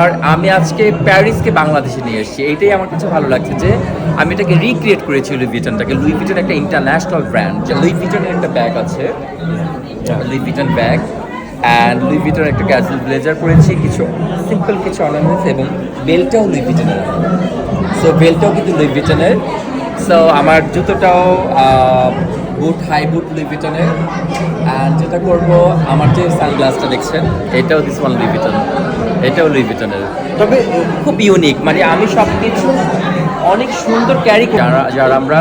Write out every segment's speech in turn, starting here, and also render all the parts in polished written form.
আর আমি আজকে প্যারিসকে বাংলাদেশে নিয়ে এসেছি, এইটাই আমার কাছে ভালো লাগছে যে আমি এটাকে রিক্রিয়েট করেছি লুই ভিটনটাকে। লুই ভিটন একটা ইন্টারন্যাশনাল ব্র্যান্ড, যে লুই ভিটনের একটা ব্যাগ আছে, Louis Vuitton bag and Louis Vuitton একটা ক্যাজুয়াল ব্লেজার পরেছি, কিছু সিম্পল কিছু অর্নামেন্টস, এবং বেল্টটাও লুই ভিটনের। সো বেল্টটাও কিন্তু লুই ভিটনের। সো আমার জুতোটাও বুট, হাই বুট লুই ভিটনের। অ্যান্ড যেটা করবো, আমার যে সানগ্লাসটা দেখছেন এটাও দিস ওয়ান লুই ভিটন, এটাও লুই ভিটনের। তবে খুব ইউনিক, মানে আমি সব কিছু অনেক সুন্দর ক্যারি করি। যারা আমরা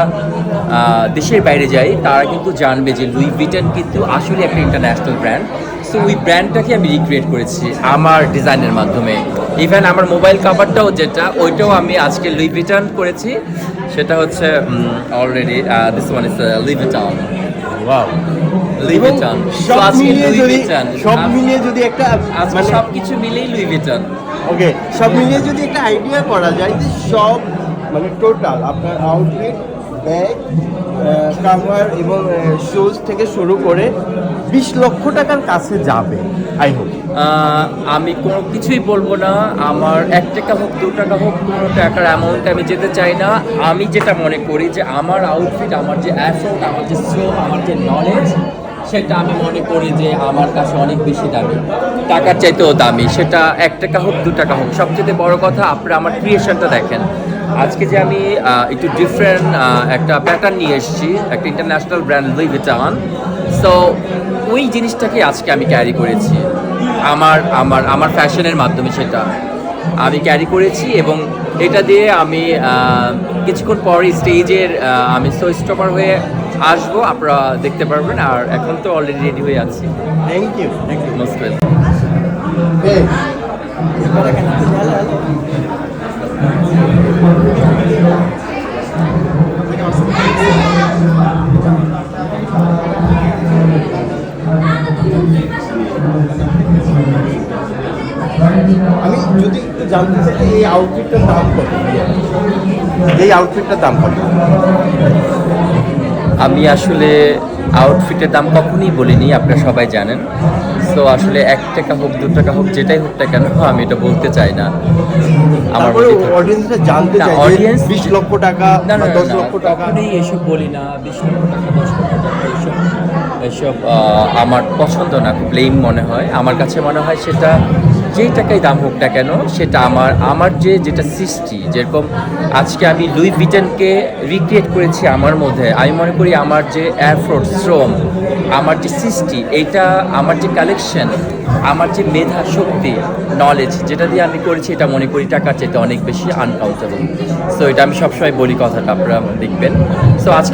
দেশের বাইরে যাই তারা কিন্তু জানবে যে লুই ভিটন কিন্তু আসলে একটা ইন্টারন্যাশনাল ব্র্যান্ড। সো ওই ব্র্যান্ডটাকে আমি রিক্রিয়েট করেছি আমার ডিজাইনের মাধ্যমে। ইভেন আমার মোবাইল কাভারটাও যেটা, ওইটাও আমি আজকে লুই ভিটন করেছি। সেটা হচ্ছে already this one is Louis Vuitton. Wow, Louis Vuitton সব মিলিয়ে যদি একটা মানে সবকিছু মিলেই লুই ভিটন। ওকে, সব মিলিয়ে যদি একটা আইডিয়া করা যায় যে সব মানে টোটাল আপনার আউটফিট, ব্যাগ, কাভার এবং শুজ থেকে শুরু করে 20 লক্ষ টাকার কাছে যাবে আই হোপ। আমি কোনো কিছুই বলবো না, আমার 1 টাকা হোক 2 টাকা হোক কোনো টাকার অ্যামাউন্টে আমি যেতে চাই না। আমি যেটা মনে করি যে আমার আউটফিট, আমার যে অ্যাফোর্ট, আমার যে শ্রম, আমার যে নলেজ, সেটা আমি মনে করি যে আমার কাছে অনেক বেশি দামি, টাকার চাইতেও দামি। সেটা 1 টাকা হোক 2 টাকা হোক, সবচেয়ে বড় কথা আপনারা আমার ক্রিয়েশনটা দেখেন। আজকে যে আমি একটু ডিফারেন্ট একটা প্যাটার্ন নিয়ে এসেছি, একটা international brand Louis Vuitton. So ওই জিনিসটাকে আজকে আমি ক্যারি করেছি আমার আমার আমার ফ্যাশনের মাধ্যমে, সেটা আমি ক্যারি করেছি। এবং এটা দিয়ে আমি কিছুক্ষণ পরে স্টেজের আমি শো স্টপার হয়ে আসবো, আপনারা দেখতে পারবেন। আর এখন তো অলরেডি রেডি হয়ে আছি। Thank you. Most welcome. আমি যদি একটু জানতে চাই যে এই আউটফিটটার দাম কত, এই আউটফিটটার দাম কত? আমি আসলে আউটফিটের দাম কখনই বলিনি, আপনারা সবাই জানেন। সো আসলে 1 টাকা হোক 2 টাকা হোক, যেটাই হোক না কেন, আমি এটা বলতে চাই না। আমার অডিয়েন্সটা জানতে চাই অডিয়েন্স 20 লক্ষ টাকা না, বা 10 লক্ষ টাকা। কখনোই এসব বলি না, 20 লক্ষ টাকা 10 লক্ষ টাকা, এসব আমার পছন্দ না, খুব লেম মনে হয়। আমার কাছে মনে হয় সেটা যেই টাকাই দাম হোক না কেন, সেটা আমার যেটা সৃষ্টি, যেরকম আজকে আমি লুই ভিটনকে রিক্রিয়েট করেছি আমার মধ্যে, আমি মনে করি আমার যে এফোর্ট, শ্রম, আমার যে সৃষ্টি, এইটা আমার যে কালেকশন, আমার যে মেধা শক্তি, নলেজ, যেটা দিয়ে আমি করেছি, এটা মনে করি টাকার চাইতে অনেক বেশি আনকাউন্টেবল। সো এটা আমি সবসময় বলি কথাটা, আপনারা দেখবেন। সো আজকে